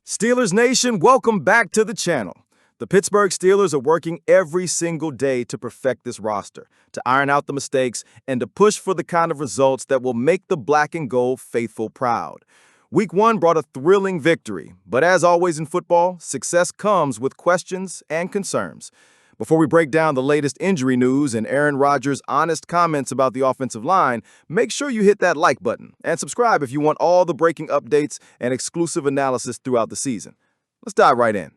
Steelers Nation, welcome back to the channel. The Pittsburgh Steelers are working every single day to perfect this roster, to iron out the mistakes, and to push for the kind of results that will make the black and gold faithful proud. Week 1 brought a thrilling victory, but as always in football, success comes with questions and concerns. Before we break down the latest injury news and Aaron Rodgers' honest comments about the offensive line, make sure you hit that like button and subscribe if you want all the breaking updates and exclusive analysis throughout the season. Let's dive right in.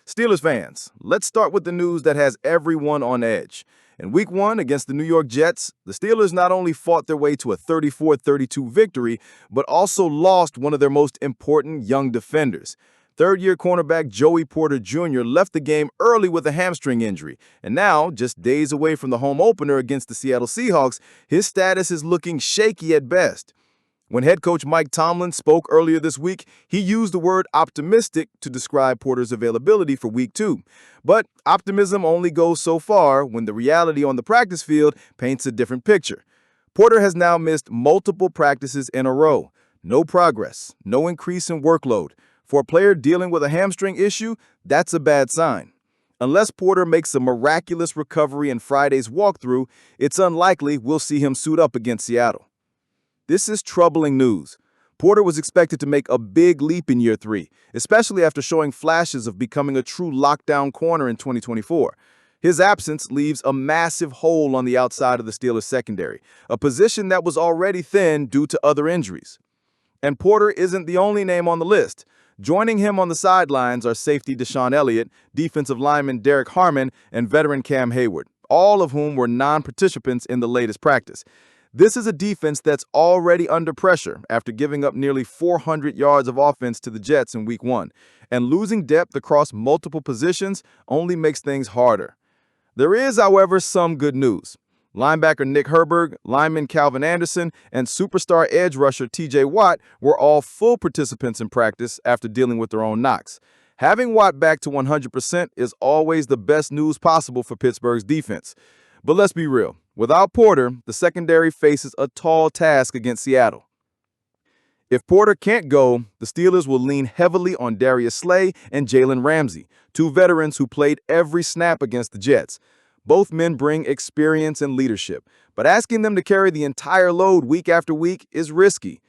Steelers fans, let's start with the news that has everyone on edge. In Week 1 against the New York Jets, the Steelers not only fought their way to a 34-32 victory, but also lost one of their most important young defenders. Third-year cornerback Joey Porter Jr. left the game early with a hamstring injury, and now, just days away from the home opener against the Seattle Seahawks, his status is looking shaky at best. When head coach Mike Tomlin spoke earlier this week, he used the word optimistic to describe Porter's availability for Week 2. But optimism only goes so far when the reality on the practice field paints a different picture. Porter has now missed multiple practices in a row. No progress, no increase in workload. For a player dealing with a hamstring issue, that's a bad sign. Unless Porter makes a miraculous recovery in Friday's walkthrough, it's unlikely we'll see him suit up against Seattle. This is troubling news. Porter was expected to make a big leap in year 3, especially after showing flashes of becoming a true lockdown corner in 2024. His absence leaves a massive hole on the outside of the Steelers secondary, a position that was already thin due to other injuries. And Porter isn't the only name on the list. Joining him on the sidelines are safety Deshaun Elliott, defensive lineman Derek Harmon, and veteran Cam Hayward, all of whom were non-participants in the latest practice. This is a defense that's already under pressure after giving up nearly 400 yards of offense to the Jets in Week 1, and losing depth across multiple positions only makes things harder. There is, however, some good news. Linebacker Nick Herberg, lineman Calvin Anderson, and superstar edge rusher T.J. Watt were all full participants in practice after dealing with their own knocks. Having Watt back to 100% is always the best news possible for Pittsburgh's defense. But let's be real. Without Porter, the secondary faces a tall task against Seattle. If Porter can't go, the Steelers will lean heavily on Darius Slay and Jalen Ramsey, two veterans who played every snap against the Jets. Both men bring experience and leadership, but asking them to carry the entire load week after week is risky.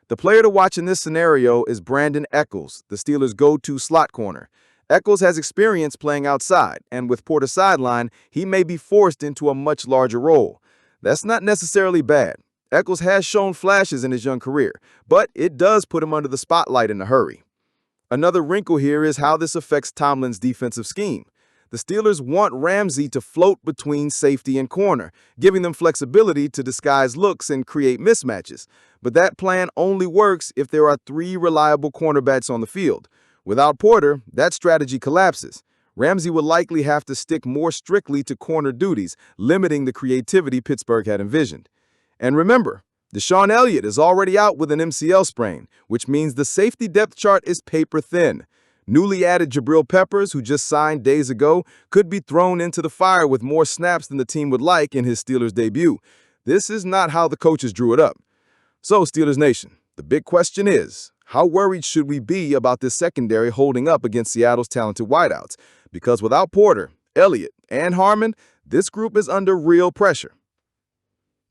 The player to watch in this scenario is Brandon Echols, the Steelers' go-to slot corner. Echols has experience playing outside, and with Porter sidelined, he may be forced into a much larger role. That's not necessarily bad. Echols has shown flashes in his young career, but it does put him under the spotlight in a hurry. Another wrinkle here is how this affects Tomlin's defensive scheme. The Steelers want Ramsey to float between safety and corner, giving them flexibility to disguise looks and create mismatches. But that plan only works if there are 3 reliable cornerbacks on the field. Without Porter, that strategy collapses. Ramsey will likely have to stick more strictly to corner duties, limiting the creativity Pittsburgh had envisioned. And remember, Deshaun Elliott is already out with an MCL sprain, which means the safety depth chart is paper thin. Newly added Jabril Peppers, who just signed days ago, could be thrown into the fire with more snaps than the team would like in his Steelers debut. This is not how the coaches drew it up. So, Steelers Nation, the big question is, how worried should we be about this secondary holding up against Seattle's talented wideouts? Because without Porter, Elliott, and Harmon, this group is under real pressure.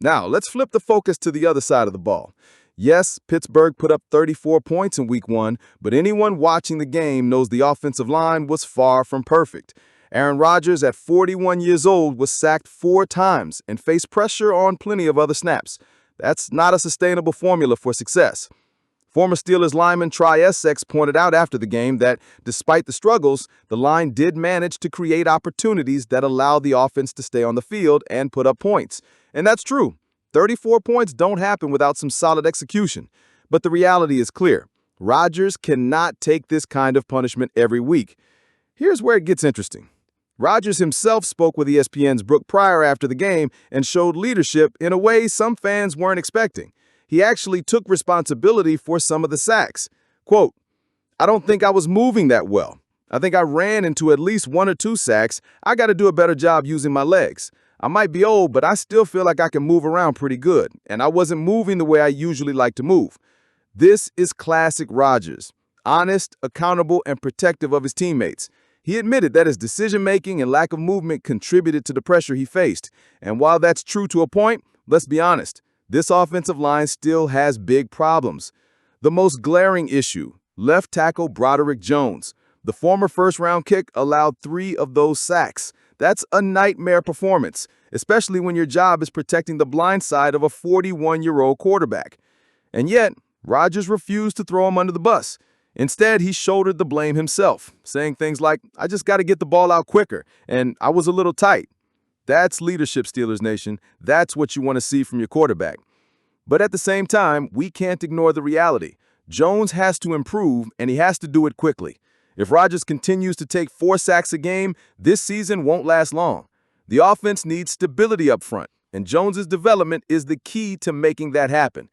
Now, let's flip the focus to the other side of the ball. Yes, Pittsburgh put up 34 points in Week 1, but anyone watching the game knows the offensive line was far from perfect. Aaron Rodgers, at 41 years old, was sacked 4 times and faced pressure on plenty of other snaps. That's not a sustainable formula for success. Former Steelers lineman Try Essex pointed out after the game that, despite the struggles, the line did manage to create opportunities that allowed the offense to stay on the field and put up points. And that's true. 34 points don't happen without some solid execution. But the reality is clear. Rodgers cannot take this kind of punishment every week. Here's where it gets interesting. Rodgers himself spoke with ESPN's Brooke Pryor after the game and showed leadership in a way some fans weren't expecting. He actually took responsibility for some of the sacks. Quote, "I don't think I was moving that well. I think I ran into at least 1 or 2 sacks. I got to do a better job using my legs. I might be old, but I still feel like I can move around pretty good, and I wasn't moving the way I usually like to move." This is classic Rodgers. honest, accountable, and protective of his teammates. He admitted that his decision-making and lack of movement contributed to the pressure he faced. And while that's true to a point, let's be honest, this offensive line still has big problems. The most glaring issue, left tackle Broderick Jones. The former first-round kick allowed 3 of those sacks. That's a nightmare performance, especially when your job is protecting the blind side of a 41-year-old quarterback. And yet, Rodgers refused to throw him under the bus. Instead, he shouldered the blame himself, saying things like, "I just got to get the ball out quicker, and I was a little tight." That's leadership, Steelers Nation. That's what you want to see from your quarterback. But at the same time, we can't ignore the reality. Jones has to improve, and he has to do it quickly. If Rodgers continues to take 4 sacks a game, this season won't last long. The offense needs stability up front, and Jones's development is the key to making that happen.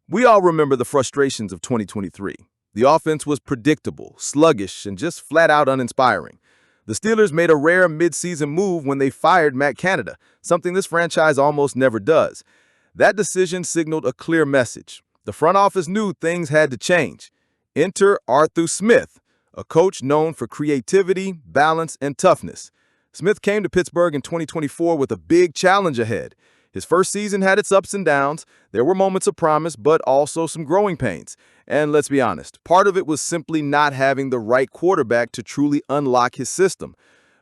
We all remember the frustrations of 2023. The offense was predictable, sluggish, and just flat-out uninspiring. The Steelers made a rare mid-season move when they fired Matt Canada, something this franchise almost never does. That decision signaled a clear message. The front office knew things had to change. Enter Arthur Smith, a coach known for creativity, balance, and toughness. Smith came to Pittsburgh in 2024 with a big challenge ahead. His first season had its ups and downs. There were moments of promise, but also some growing pains. And let's be honest, part of it was simply not having the right quarterback to truly unlock his system.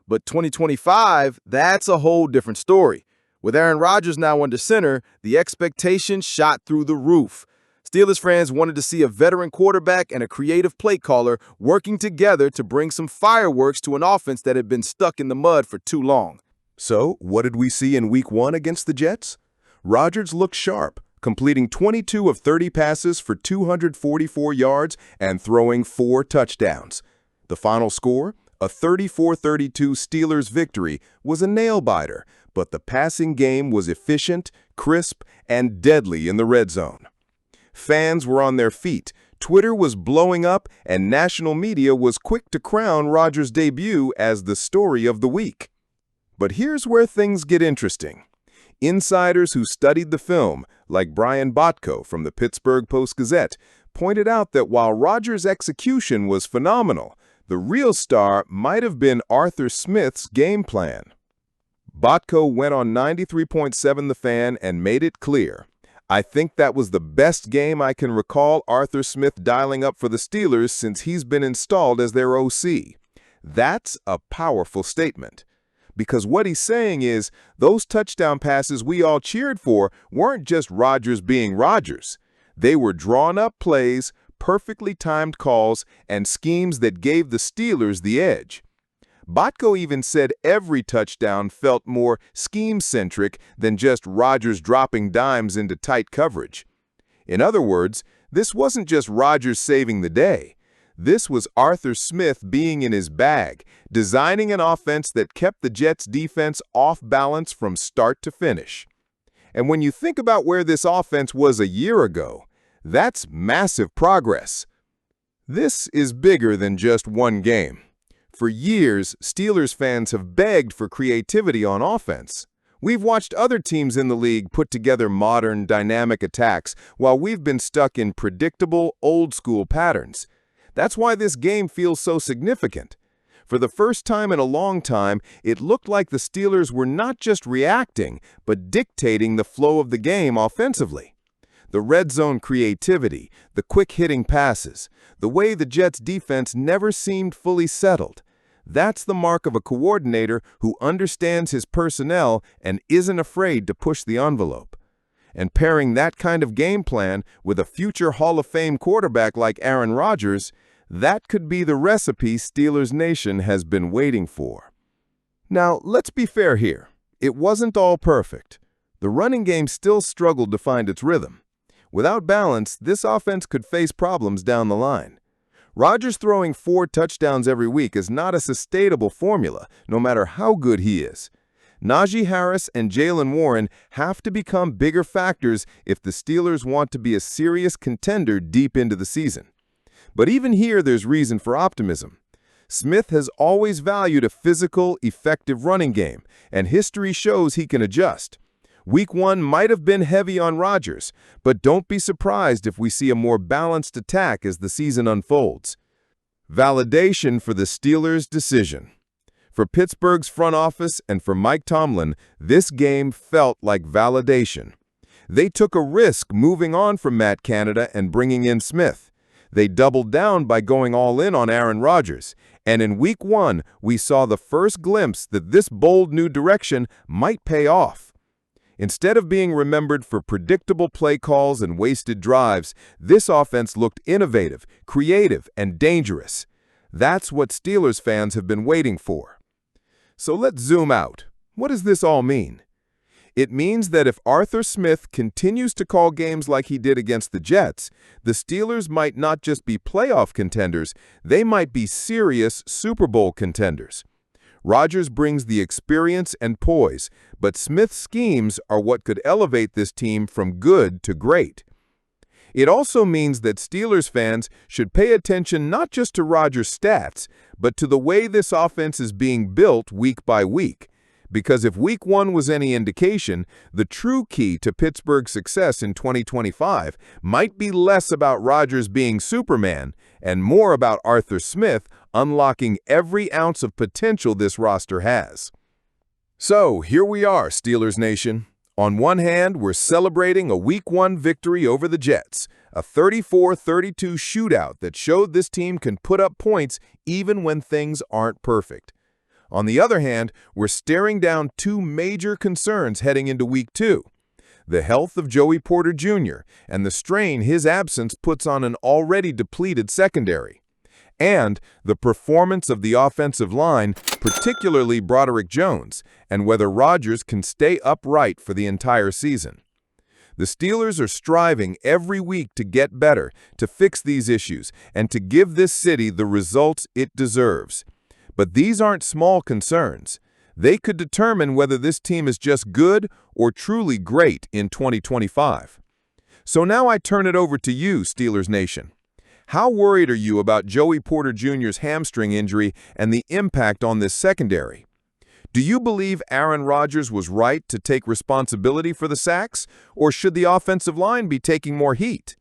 But 2025, that's a whole different story. With Aaron Rodgers now under center, the expectation shot through the roof. Steelers fans wanted to see a veteran quarterback and a creative play caller working together to bring some fireworks to an offense that had been stuck in the mud for too long. So, what did we see in Week 1 against the Jets? Rodgers looked sharp, completing 22 of 30 passes for 244 yards and throwing 4 touchdowns. The final score, a 34-32 Steelers victory, was a nail-biter, but the passing game was efficient, crisp, and deadly in the red zone. Fans were on their feet, Twitter was blowing up, and national media was quick to crown Rodgers' debut as the story of the week. But here's where things get interesting. Insiders who studied the film, like Brian Botko from the Pittsburgh Post-Gazette, pointed out that while Rodgers' execution was phenomenal, the real star might have been Arthur Smith's game plan. Botko went on 93.7 The Fan and made it clear, "I think that was the best game I can recall Arthur Smith dialing up for the Steelers since he's been installed as their OC." That's a powerful statement. Because what he's saying is, those touchdown passes we all cheered for weren't just Rodgers being Rodgers. They were drawn-up plays, perfectly timed calls, and schemes that gave the Steelers the edge. Botko even said every touchdown felt more scheme-centric than just Rodgers dropping dimes into tight coverage. In other words, this wasn't just Rodgers saving the day. This was Arthur Smith being in his bag, designing an offense that kept the Jets' defense off balance from start to finish. And when you think about where this offense was a year ago, that's massive progress. This is bigger than just one game. For years, Steelers fans have begged for creativity on offense. We've watched other teams in the league put together modern, dynamic attacks while we've been stuck in predictable, old-school patterns. That's why this game feels so significant. For the first time in a long time, it looked like the Steelers were not just reacting, but dictating the flow of the game offensively. The red zone creativity, the quick-hitting passes, the way the Jets' defense never seemed fully settled. That's the mark of a coordinator who understands his personnel and isn't afraid to push the envelope. And pairing that kind of game plan with a future Hall of Fame quarterback like Aaron Rodgers, that could be the recipe Steelers Nation has been waiting for. Now, let's be fair here. It wasn't all perfect. The running game still struggled to find its rhythm. Without balance, this offense could face problems down the line. Rodgers throwing 4 touchdowns every week is not a sustainable formula, no matter how good he is. Najee Harris and Jaylen Warren have to become bigger factors if the Steelers want to be a serious contender deep into the season. But even here, there's reason for optimism. Smith has always valued a physical, effective running game, and history shows he can adjust. Week 1 might have been heavy on Rodgers, but don't be surprised if we see a more balanced attack as the season unfolds. Validation for the Steelers' decision. For Pittsburgh's front office and for Mike Tomlin, this game felt like validation. They took a risk moving on from Matt Canada and bringing in Smith. They doubled down by going all in on Aaron Rodgers, and in Week 1, we saw the first glimpse that this bold new direction might pay off. Instead of being remembered for predictable play calls and wasted drives, this offense looked innovative, creative, and dangerous. That's what Steelers fans have been waiting for. So let's zoom out. What does this all mean? It means that if Arthur Smith continues to call games like he did against the Jets, the Steelers might not just be playoff contenders, they might be serious Super Bowl contenders. Rodgers brings the experience and poise, but Smith's schemes are what could elevate this team from good to great. It also means that Steelers fans should pay attention not just to Rodgers' stats, but to the way this offense is being built week by week. Because if Week 1 was any indication, the true key to Pittsburgh's success in 2025 might be less about Rodgers being Superman and more about Arthur Smith unlocking every ounce of potential this roster has. So, here we are, Steelers Nation. On one hand, we're celebrating a Week 1 victory over the Jets, a 34-32 shootout that showed this team can put up points even when things aren't perfect. On the other hand, we're staring down two major concerns heading into Week 2. The health of Joey Porter Jr. and the strain his absence puts on an already depleted secondary. And the performance of the offensive line, particularly Broderick Jones, and whether Rodgers can stay upright for the entire season. The Steelers are striving every week to get better, to fix these issues, and to give this city the results it deserves. But these aren't small concerns. They could determine whether this team is just good or truly great in 2025. So now I turn it over to you, Steelers Nation. How worried are you about Joey Porter Jr.'s hamstring injury and the impact on this secondary? Do you believe Aaron Rodgers was right to take responsibility for the sacks, or should the offensive line be taking more heat?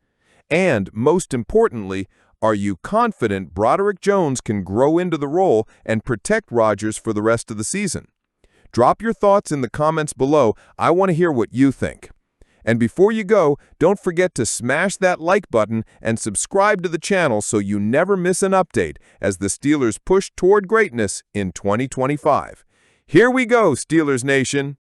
And, most importantly, are you confident Broderick Jones can grow into the role and protect Rodgers for the rest of the season? Drop your thoughts in the comments below. I want to hear what you think. And before you go, don't forget to smash that like button and subscribe to the channel so you never miss an update as the Steelers push toward greatness in 2025. Here we go, Steelers Nation!